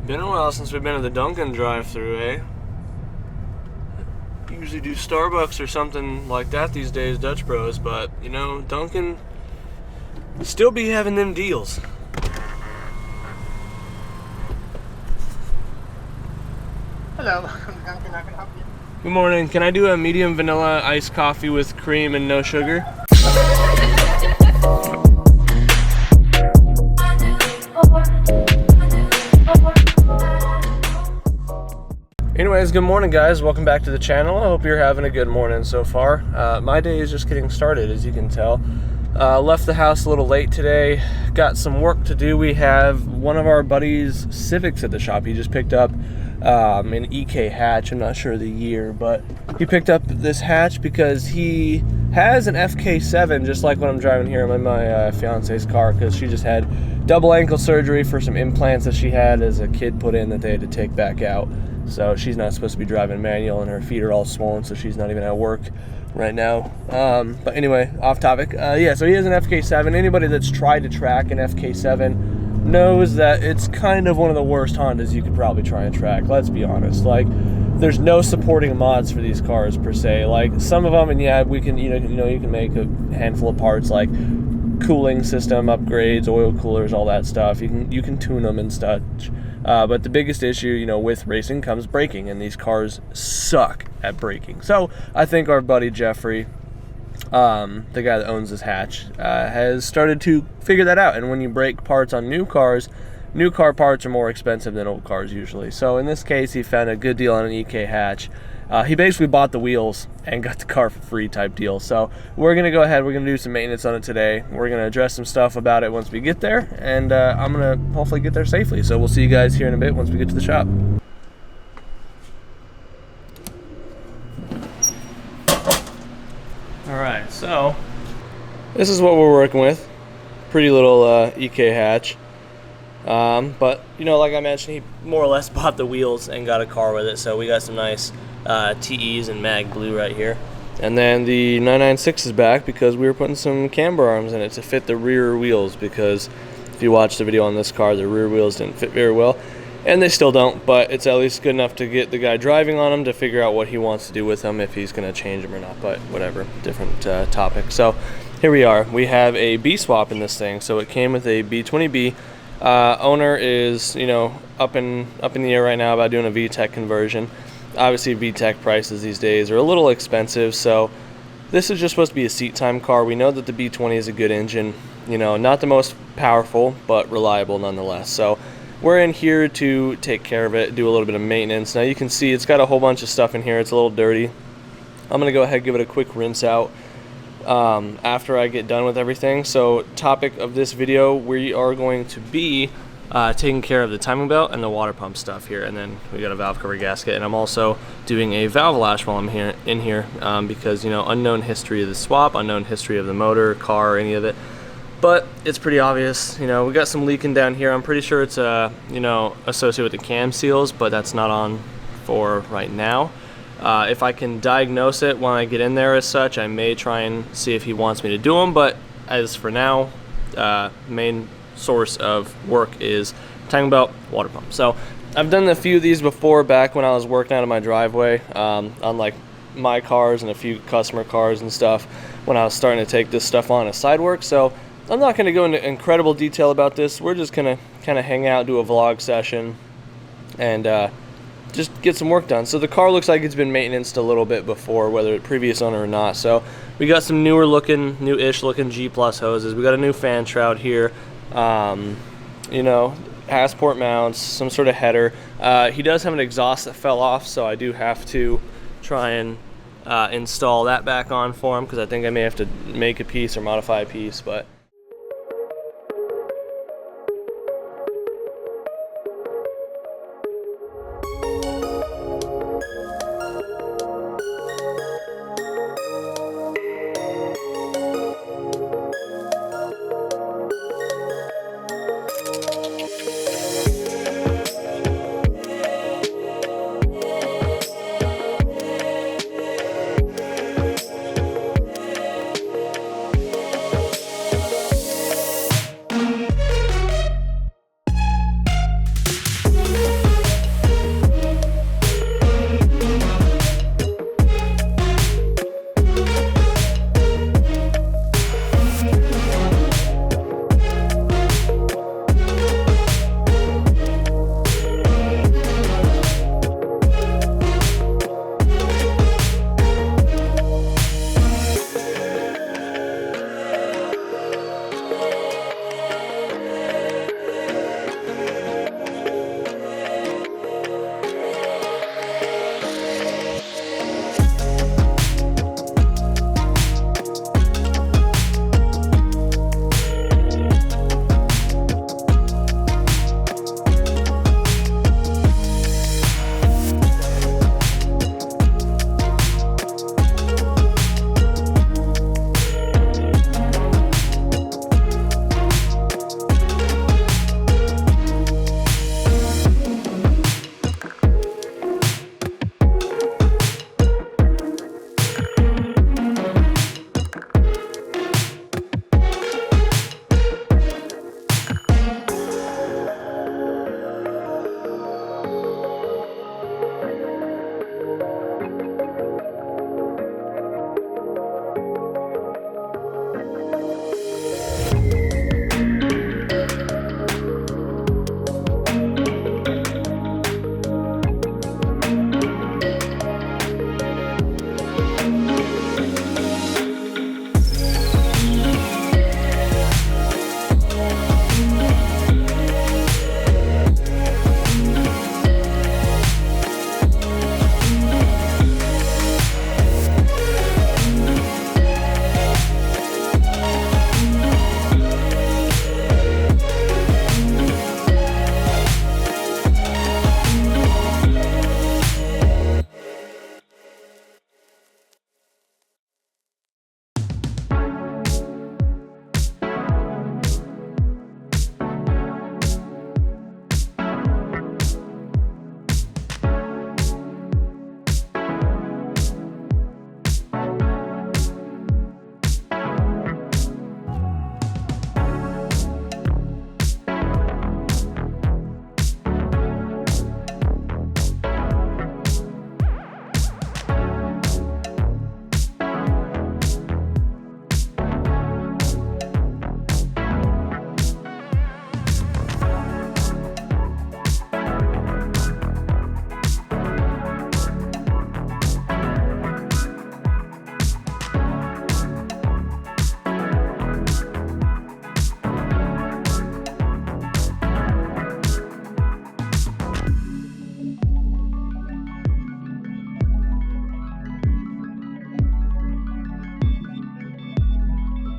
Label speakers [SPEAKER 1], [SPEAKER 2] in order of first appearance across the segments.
[SPEAKER 1] Been a while since we've been to the Dunkin' drive-thru, eh? Usually do Starbucks or something like that these days, Dutch Bros, but, you know, Dunkin' still be having them deals.
[SPEAKER 2] Hello, Dunkin', I can help you.
[SPEAKER 1] Good morning. Can I do a medium vanilla iced coffee with cream and no sugar? Anyways, good morning guys, welcome back to the channel. I hope you're having a good morning so far. My day is just getting started, as you can tell. Left the house a little late today, got some work to do. We have one of our buddies' Civics at the shop. He just picked up an EK hatch. I'm not sure the year, but he picked up this hatch because he has an FK7, just like what I'm driving here in my fiance's car, because she just had double ankle surgery for some implants that she had as a kid put in that they had to take back out. So she's not supposed to be driving manual, and her feet are all swollen, so she's not even at work right now. But anyway, off topic. Yeah, so he has an FK7. Anybody that's tried to track an FK7 knows that it's kind of one of the worst Hondas you could probably try and track. Let's be honest. Like, there's no supporting mods for these cars per se. Like, some of them, and yeah, we can, you can make a handful of parts like cooling system upgrades, oil coolers, all that stuff. You can tune them and such. But the biggest issue, with racing comes braking, and these cars suck at braking. So I think our buddy Jeffrey, the guy that owns this hatch, has started to figure that out. And when you break parts on new cars, new car parts are more expensive than old cars usually. So in this case, he found a good deal on an EK hatch. He basically bought the wheels and got the car for free type deal. So we're going to go ahead, we're going to do some maintenance on it today. We're going to address some stuff about it once we get there, and I'm going to hopefully get there safely. So we'll see you guys here in a bit once we get to the shop. Alright, so this is what we're working with. Pretty little EK hatch. But, like I mentioned, he more or less bought the wheels and got a car with it. So we got some nice TEs and mag blue right here. And then the 996 is back because we were putting some camber arms in it to fit the rear wheels, because if you watch the video on this car, the rear wheels didn't fit very well. And they still don't, but it's at least good enough to get the guy driving on them to figure out what he wants to do with them, if he's going to change them or not. But whatever, different topic. So here we are. We have a B swap in this thing. So it came with a B20B. Owner is, up in the air right now about doing a VTEC conversion. Obviously, VTEC prices these days are a little expensive, so this is just supposed to be a seat time car. We know that the B20 is a good engine, not the most powerful, but reliable nonetheless. So we're in here to take care of it, do a little bit of maintenance. Now you can see it's got a whole bunch of stuff in here. It's a little dirty. I'm going to go ahead and give it a quick rinse out after I get done with everything. So topic of this video, we are going to be taking care of the timing belt and the water pump stuff here, and then we got a valve cover gasket, and I'm also doing a valve lash while I'm in here because unknown history of the swap, unknown history of the motor, car, any of it, but it's pretty obvious. We got some leaking down here. I'm pretty sure it's associated with the cam seals, but that's not on for right now. If I can diagnose it when I get in there as such, I may try and see if he wants me to do them, but as for now, main source of work is timing belt, water pump. So I've done a few of these before back when I was working out of my driveway on like my cars and a few customer cars and stuff when I was starting to take this stuff on as side work. So I'm not going to go into incredible detail about this. We're just going to kind of hang out, do a vlog session, and just get some work done. So the car looks like it's been maintained a little bit before, whether it's previous owner or not. So we got some newish looking G plus hoses. We got a new fan shroud here. Passport mounts, some sort of header. He does have an exhaust that fell off, so I do have to try and install that back on for him, because I think I may have to make a piece or modify a piece, but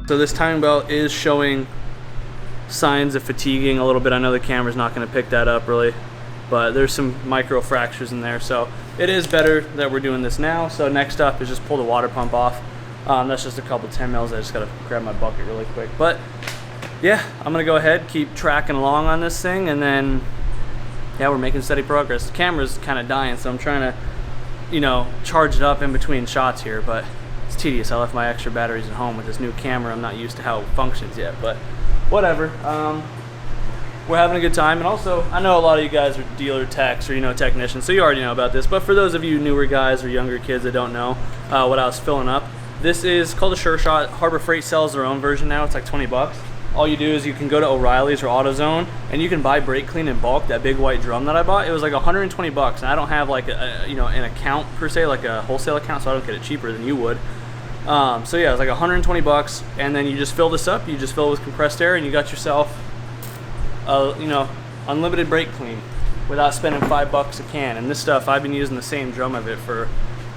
[SPEAKER 1] So this timing belt is showing signs of fatiguing a little bit. I know the camera's not going to pick that up really, but there's some micro fractures in there. So it is better that we're doing this now. So next up is just pull the water pump off. That's just a couple 10 mils. I just got to grab my bucket really quick. But yeah, I'm going to go ahead, keep tracking along on this thing, and then yeah, we're making steady progress. The camera's kind of dying, so I'm trying to, you know, charge it up in between shots here, but it's tedious. I left my extra batteries at home with this new camera. I'm not used to how it functions yet, but whatever. We're having a good time. And also, I know a lot of you guys are dealer techs or, you know, technicians, so you already know about this, but for those of you newer guys or younger kids that don't know what I was filling up, this is called a Sure Shot. Harbor Freight sells their own version now. It's like 20 bucks. All you do is you can go to O'Reilly's or AutoZone and you can buy brake clean in bulk. That big white drum that I bought, it was like 120 bucks, and I don't have like a you know, an account per se, like a wholesale account, so I don't get it cheaper than you would. So yeah, it was like 120 bucks, and then you just fill this up. You just fill it with compressed air, and you got yourself you know, unlimited brake clean without spending $5 a can. And this stuff, I've been using the same drum of it for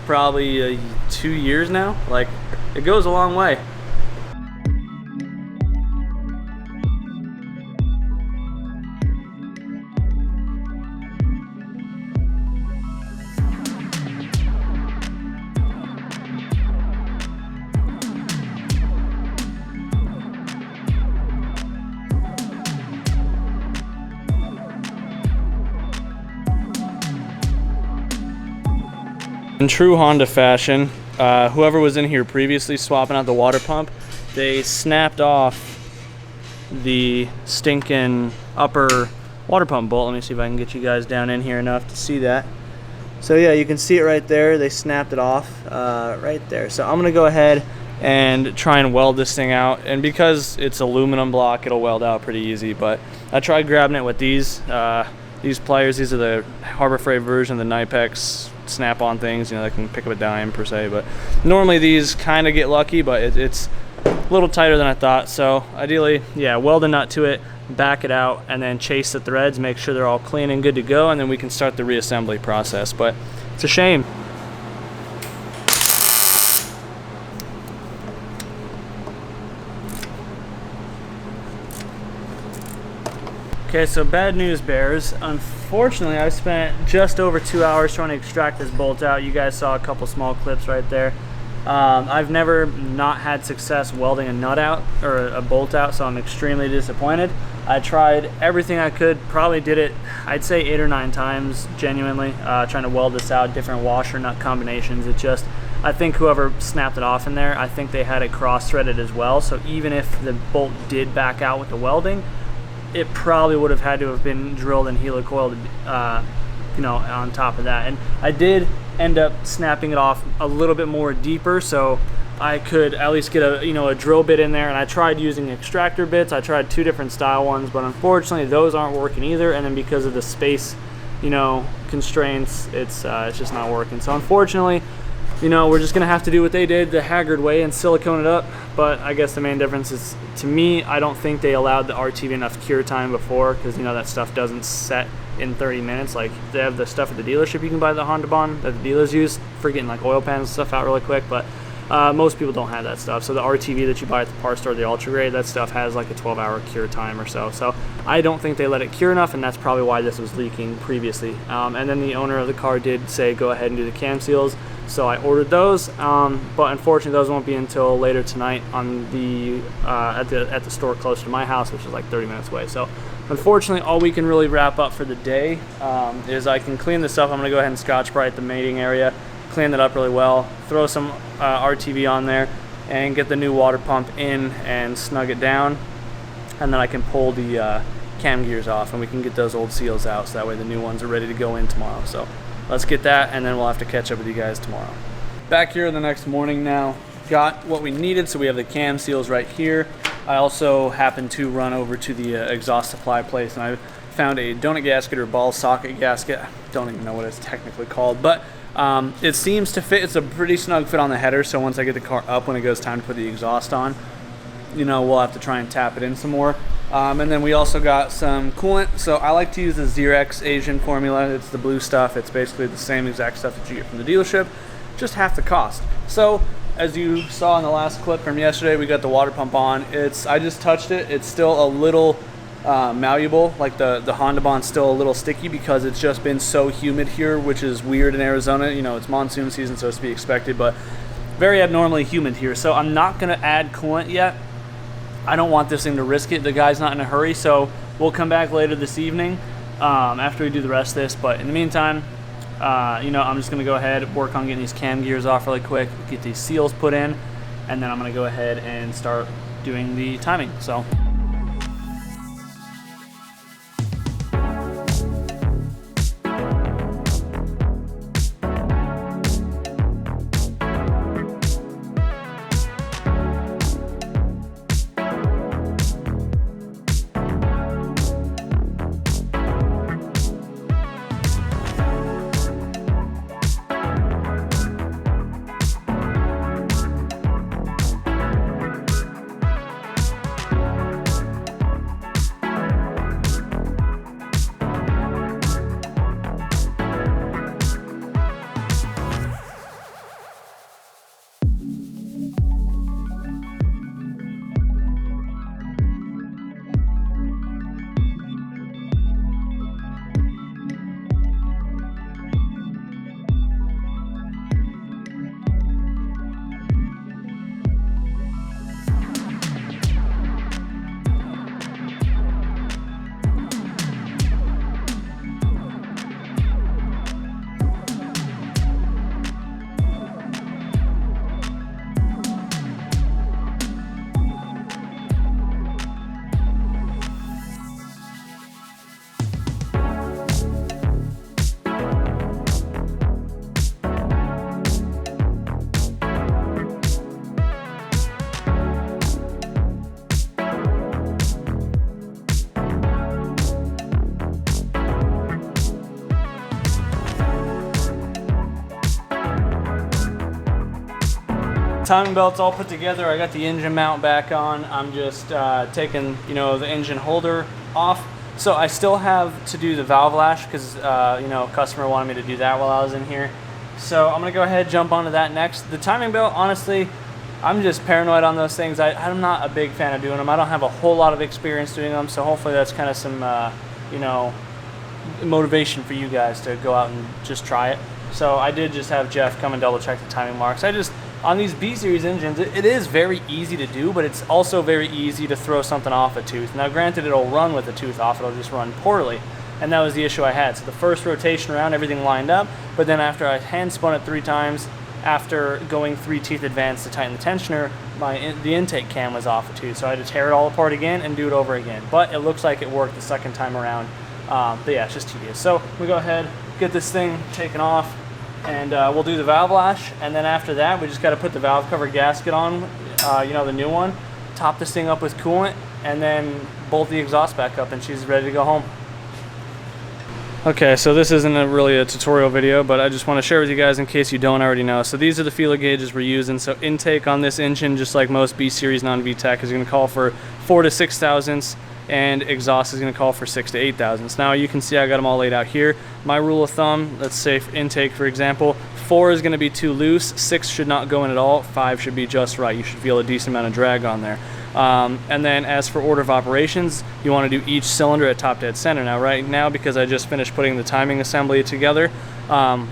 [SPEAKER 1] probably 2 years now. Like, it goes a long way. In true Honda fashion, whoever was in here previously swapping out the water pump, they snapped off the stinking upper water pump bolt. Let me see if I can get you guys down in here enough to see that. So yeah, you can see it right there. They snapped it off right there. So I'm gonna go ahead and try and weld this thing out. And because it's aluminum block, it'll weld out pretty easy. But I tried grabbing it with these pliers. These are the Harbor Freight version, the Nipex snap-on things, you know, that can pick up a dime per se, but normally these kind of get lucky, but it's a little tighter than I thought. So ideally, yeah, weld a nut to it, back it out, and then chase the threads, make sure they're all clean and good to go, and then we can start the reassembly process. But it's a shame. Okay, so bad news bears. Unfortunately, I spent just over 2 hours trying to extract this bolt out. You guys saw a couple small clips right there. I've never not had success welding a nut out or a bolt out, so I'm extremely disappointed. I tried everything I could, probably did it, I'd say 8 or 9 times, genuinely, trying to weld this out, different washer nut combinations. It just, I think whoever snapped it off in there, I think they had it cross-threaded as well, so even if the bolt did back out with the welding, it probably would have had to have been drilled and helicoiled, you know, on top of that. And I did end up snapping it off a little bit more deeper, so I could at least get a, you know, a drill bit in there. And I tried using extractor bits. I tried 2 different style ones, but unfortunately those aren't working either. And then because of the space, you know, constraints, it's just not working. So unfortunately, you know, we're just gonna have to do what they did the Haggard way and silicone it up. But I guess the main difference is, to me, I don't think they allowed the RTV enough cure time before, because, you know, that stuff doesn't set in 30 minutes. Like, they have the stuff at the dealership you can buy, the Honda Bond that the dealers use for getting like oil pans and stuff out really quick, but most people don't have that stuff. So the RTV that you buy at the parts store, the Ultra Grade, that stuff has like a 12-hour cure time or so. So I don't think they let it cure enough, and that's probably why this was leaking previously. And then the owner of the car did say go ahead and do the cam seals, so I ordered those, but unfortunately those won't be until later tonight on the at the store close to my house, which is like 30 minutes away. So unfortunately, all we can really wrap up for the day is I can clean this up. I'm gonna go ahead and Scotch-Brite the mating area, clean that up really well, throw some RTV on there, and get the new water pump in and snug it down, and then I can pull the cam gears off, and we can get those old seals out, so that way the new ones are ready to go in tomorrow. So let's get that, and then we'll have to catch up with you guys tomorrow. Back here the next morning now, got what we needed, so we have the cam seals right here. I also happened to run over to the exhaust supply place, and I found a donut gasket or ball socket gasket. I don't even know what it's technically called, but it seems to fit. It's a pretty snug fit on the header, so once I get the car up, when it goes time to put the exhaust on, you know, we'll have to try and tap it in some more. And then we also got some coolant. So I like to use the Xerox Asian formula. It's the blue stuff. It's basically the same exact stuff that you get from the dealership, just half the cost. So
[SPEAKER 3] as you saw in the last clip from yesterday, we got the water pump on. I just touched it. It's still a little malleable, like the Honda Bond's still a little sticky because it's just been so humid here, which is weird in Arizona. You know, it's monsoon season, so it's to be expected, but very abnormally humid here. So I'm not gonna add coolant yet. I don't want this thing to risk it. The guy's not in a hurry, so we'll come back later this evening after we do the rest of this. But in the meantime, you know, I'm just gonna go ahead, work on getting these cam gears off really quick, get these seals put in, and then I'm gonna go ahead and start doing the timing. So. Timing belt's all put together. I got the engine mount back on. I'm just taking, you know, the engine holder off. So I still have to do the valve lash because, you know, a customer wanted me to do that while I was in here. So I'm gonna go ahead, jump onto that next. The timing belt, honestly, I'm just paranoid on those things. I'm not a big fan of doing them. I don't have a whole lot of experience doing them, so hopefully that's kind of some, you know, motivation for you guys to go out and just try it. So I did just have Jeff come and double check the timing marks. On these B-Series engines, it is very easy to do, but it's also very easy to throw something off a tooth. Now granted, it'll run with the tooth off, it'll just run poorly. And that was the issue I had. So the first rotation around, everything lined up, but then after I hand spun it 3 times, after going 3 teeth advance to tighten the tensioner, the intake cam was off a tooth. So I had to tear it all apart again and do it over again. But it looks like it worked the second time around. But yeah, it's just tedious. So we go ahead, get this thing taken off, and we'll do the valve lash, and then after that we just got to put the valve cover gasket on, you know, the new one, top this thing up with coolant, and then bolt the exhaust back up, and she's ready to go home. Okay, so this isn't really a tutorial video, but I just want to share with you guys in case you don't already know. So these are the feeler gauges we're using. So intake on this engine, just like most B-Series non-VTEC, is going to call for 4 to 6 thousandths, and exhaust is going to call for 6 to 8 thousandths. Now you can see I got them all laid out here. My rule of thumb, let's say for intake, for example, 4 is going to be too loose, 6 should not go in at all, 5 should be just right. You should feel a decent amount of drag on there. And then as for order of operations, you want to do each cylinder at top dead center. Now right now, because I just finished putting the timing assembly together,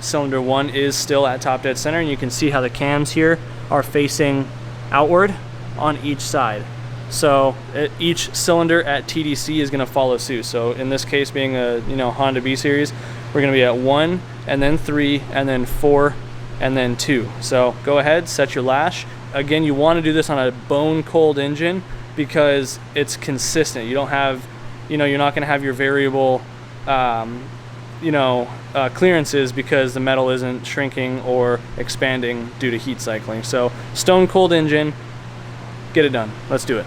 [SPEAKER 3] cylinder 1 is still at top dead center, and you can see how the cams here are facing outward on each side. So each cylinder at TDC is going to follow suit. So in this case, being a Honda B series, we're going to be at 1 and then 3 and then 4 and then 2. So go ahead, set your lash. Again, you want to do this on a bone cold engine because it's consistent. You don't have, you're not going to have your variable, clearances because the metal isn't shrinking or expanding due to heat cycling. So stone cold engine, get it done. Let's do it.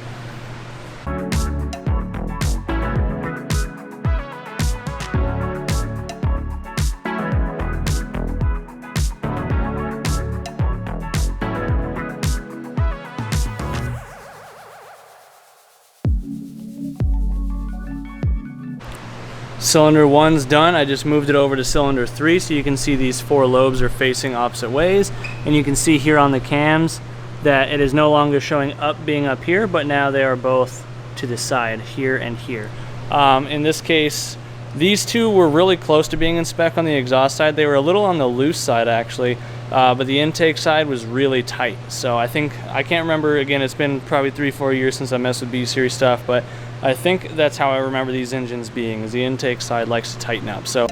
[SPEAKER 3] Cylinder 1's done. I just moved it over to cylinder 3 so you can see these 4 lobes are facing opposite ways, and you can see here on the cams that it is no longer showing up being up here, but now they are both to the side here and here. In this case, these two were really close to being in spec on the exhaust side. They were a little on the loose side actually, but the intake side was really tight. So I can't remember, again, it's been probably 3-4 years since I messed with B-Series stuff, but I think that's how I remember these engines being, is the intake side likes to tighten up. So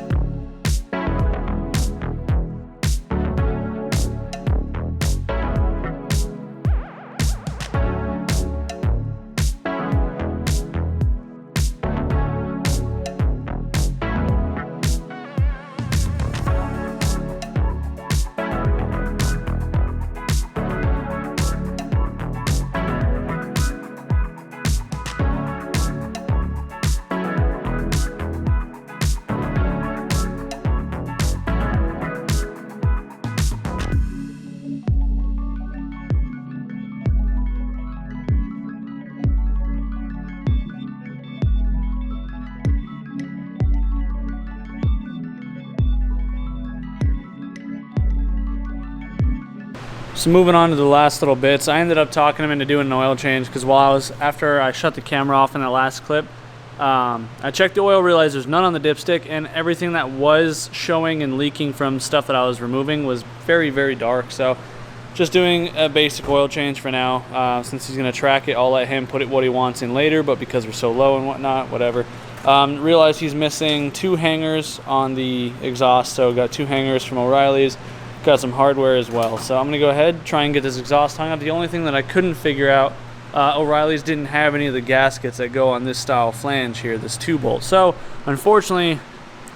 [SPEAKER 3] So moving on to the last little bits, I ended up talking him into doing an oil change because after I shut the camera off in that last clip, I checked the oil, realized there's none on the dipstick, and everything that was showing and leaking from stuff that I was removing was very, very dark. So just doing a basic oil change for now. Since he's going to track it, I'll let him put it what he wants in later, but because we're so low and whatnot, whatever. Realized he's missing 2 hangers on the exhaust, so got 2 hangers from O'Reilly's. Got some hardware as well, so I'm gonna go ahead try and get this exhaust hung up. The only thing that I couldn't figure out, O'Reilly's didn't have any of the gaskets that go on this style flange here, this 2-bolt. So unfortunately,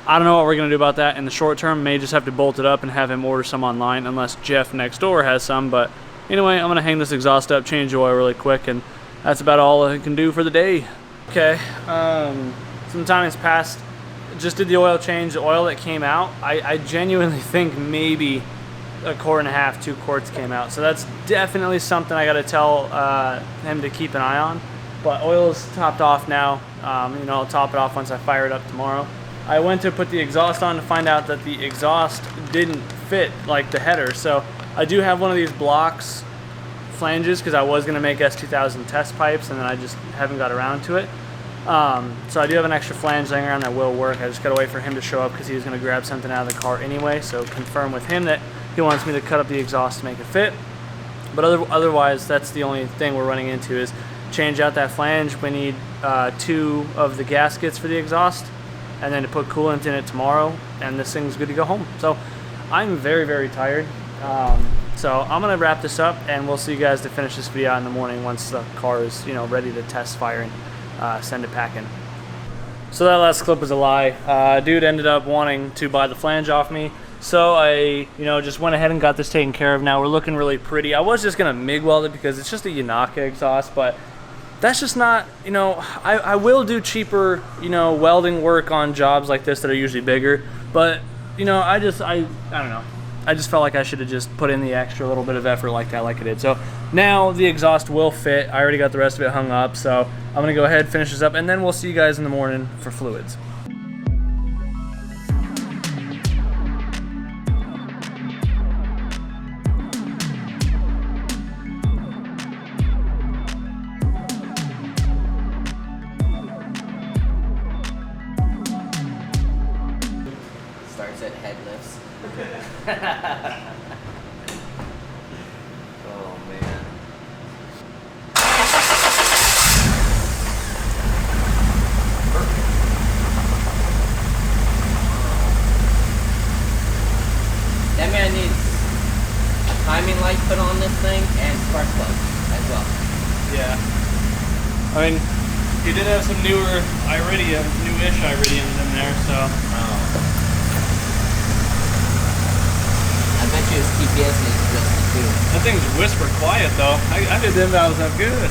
[SPEAKER 3] I don't know what we're gonna do about that in the short term. May just have to bolt it up and have him order some online, unless Jeff next door has some. But anyway, I'm gonna hang this exhaust up, change the oil really quick, and that's about all I can do for the day. Okay, some time has passed. Just did the oil change. The oil that came out, I genuinely think maybe 1.5 quarts, 2 quarts came out. So that's definitely something I got to tell him to keep an eye on. But oil is topped off now. I'll top it off once I fire it up tomorrow. I went to put the exhaust on to find out that the exhaust didn't fit like the header. So I do have one of these blocks flanges because I was going to make S2000 test pipes, and then I just haven't got around to it. So I do have an extra flange laying around that will work. I just gotta wait for him to show up because he was gonna grab something out of the car anyway. So confirm with him that he wants me to cut up the exhaust to make it fit. But otherwise, that's the only thing we're running into is change out that flange. We need 2 of the gaskets for the exhaust, and then to put coolant in it tomorrow, and this thing's good to go home. So I'm very, very tired. So I'm gonna wrap this up, and we'll see you guys to finish this video in the morning once the car is ready to test fire and send it packing. So that last clip was a lie. Dude ended up wanting to buy the flange off me, so I just went ahead and got this taken care of. Now we're looking really pretty. I was just gonna MIG weld it because it's just a Yanaka exhaust, but that's just not, I will do cheaper, welding work on jobs like this that are usually bigger, but I don't know. I just felt like I should have just put in the extra little bit of effort like that, like I did. So now the exhaust will fit. I already got the rest of it hung up, so I'm gonna go ahead, finish this up, and then we'll see you guys in the morning for fluids.
[SPEAKER 4] Starts at head lifts. Oh man. That man needs a timing light put on this thing and spark plug as well.
[SPEAKER 3] Yeah. I mean, he did have some newer iridium, newish iridiums in there, so.
[SPEAKER 4] I bet you his TPS needs adjusted too.
[SPEAKER 3] That thing's whisper quiet though. I did them valves up good.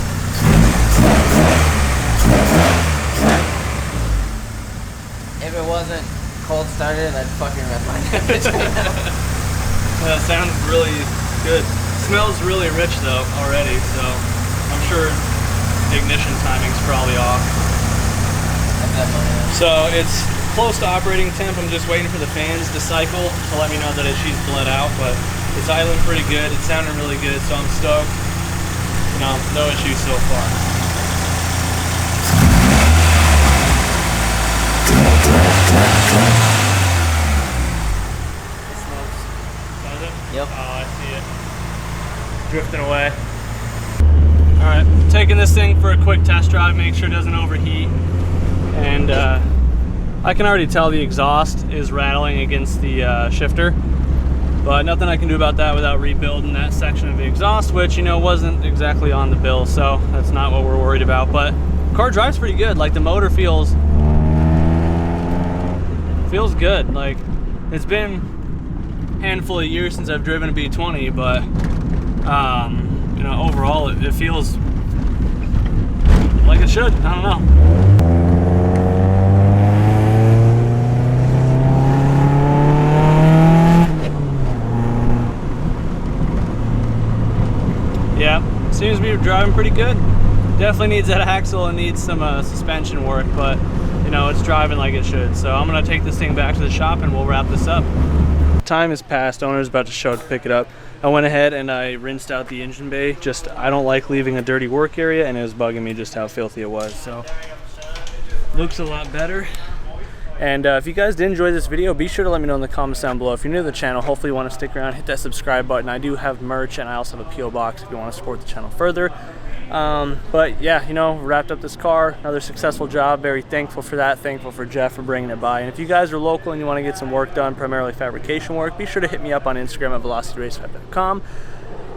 [SPEAKER 4] If it wasn't cold started, I'd fucking rip my temperature.
[SPEAKER 3] That sounds really good. Smells really rich though already, so I'm sure the ignition timing's probably off.
[SPEAKER 4] I bet mine is.
[SPEAKER 3] So it's close to operating temp. I'm just waiting for the fans to cycle to let me know that she's bled out, but it's idling pretty good. It's sounding really good, so I'm stoked. no issues so far. Does it?
[SPEAKER 4] Yep.
[SPEAKER 3] Oh, I see it. Drifting away. Alright, taking this thing for a quick test drive, make sure it doesn't overheat. And I can already tell the exhaust is rattling against the shifter. But nothing I can do about that without rebuilding that section of the exhaust, which, you know, wasn't exactly on the bill, so that's not what we're worried about. But the car drives pretty good. Like, the motor feels good. Like, it's been a handful of years since I've driven a B20, but you know, overall it feels like it should. I don't know. Yeah, seems to be driving pretty good. Definitely needs that axle and needs some suspension work, but you know, it's driving like it should. So I'm gonna take this thing back to the shop and we'll wrap this up. Time has passed, owner's about to show to pick it up. I went ahead and I rinsed out the engine bay. Just, I don't like leaving a dirty work area, and it was bugging me just how filthy it was. So, looks a lot better. And if you guys did enjoy this video, be sure to let me know in the comments down below. If you're new to the channel, hopefully you want to stick around, hit that subscribe button. I do have merch, and I also have a P.O. box if you want to support the channel further. But yeah, you know, wrapped up this car, another successful job. Very thankful for that. Thankful for Jeff for bringing it by. And if you guys are local and you want to get some work done, primarily fabrication work, be sure to hit me up on Instagram at velocityracefab.com.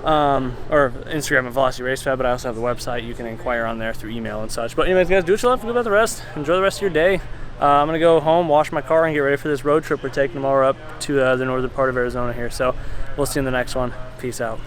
[SPEAKER 3] Or Instagram at velocityracefab, but I also have the website. You can inquire on there through email and such. But anyways, guys, do what you love, forget about the rest. Enjoy the rest of your day. I'm gonna go home, wash my car, and get ready for this road trip. We're taking tomorrow up to the northern part of Arizona here. So we'll see you in the next one. Peace out.